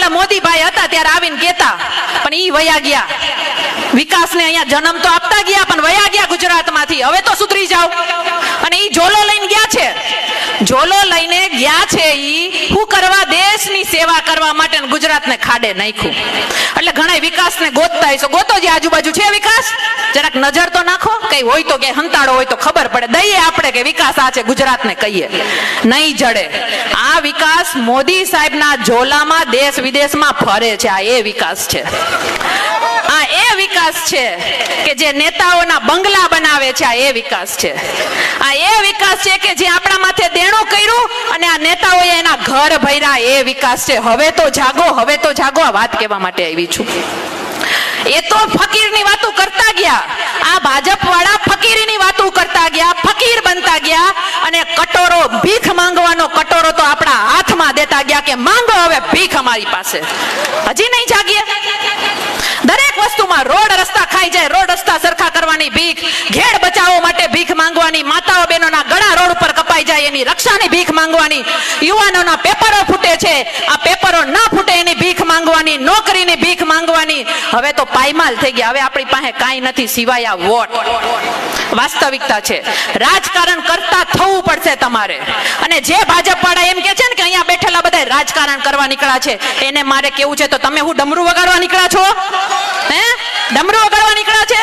મોદીભાઈ હતા ત્યારે આવીને કહેતા, પણ ઈ વયા ગયા. વિકાસને અહીંયા જન્મ તો આપતા ગયા પણ વયા ગયા ગુજરાતમાંથી. હવે તો સુધરી જાવ. અને ઈ ઝોલો લઈને ગયા છે. ઝોલો લઈને ગયા છે ઈ શું કરવા? દેશની સેવા કરવા માટે. ગુજરાતને ખાડે નાખ્યું. એટલે ઘણા વિકાસને ગોતતા હશો. ગોતો જે આજુબાજુ છે વિકાસ, જરાક નજર તો નાખો. કઈ હોય તો કે હંતાડો હોય તો ખબર પડે. દઈએ આપણે કે વિકાસ આ છે, ગુજરાતને કહીએ. નહીં જડે. આ વિકાસ મોદી સાહેબના ઝોલામાં દેશ વિદેશમાં ફરે છે. આ એ વિકાસ છે. આ એ વિકાસ છે કે જે નેતાઓના બંગલા બનાવે છે. આ એ વિકાસ છે. આ એ વિકાસ છે કે જે આપણા માથે દેણું કર્યું અને આ નેતાઓએ એના ઘર ભર્યા. એ વિકાસ છે. હવે તો જાગો, હવે તો જાગો. આ વાત કહેવા માટે આવી છું. એ તો ફકીરની વાતો કરતા ગયા. આ ભાજપ વાળા ફકીરીની વાતો કરતા ગયા, ફકીર બનતા ગયા અને કટોરો, ભીખ માંગવાનો કટોરો તો આપણા હાથમાં દેતા ગયા કે માંગો હવે ભીખ અમારી પાસે. હજી નહીં જાગીએ? દરેક વસ્તુમાં રોડ રસ્તા ખાઈ જાય, રોડ રસ્તા સરખા કરવાની ભીખ, ઘેડ બચાવો માટે ભીખ માંગવાની, માતાઓ બહેનોના ગળા રોડ ઉપર કપાઈ જાય એની રક્ષાની ભીખ માંગવાની, યુવાનોના પેપરો ફૂટે છે આ પેપરો ના ફૂટે એની ભીખ માંગવાની, નોકરીની ભીખ માંગવાની. હવે તો પાયમાલ થઈ ગયા. હવે આપણી પાસે કાંઈ નથી સિવાય આ વોટ. વાસ્તવિકતા છે. રાજકારણ કરતા થવું પડશે તમારે. અને જે ભાજપ વાળા એમ કે છે ને કે અહીંયા બેઠેલા બધા રાજકારણ કરવા નીકળ્યા છે, એને મારે કેવું છે તો તમે હું ડમરું વગાડવા નીકળ્યા છો? હે? ડમરું વગાડવા નીકળ્યા છે?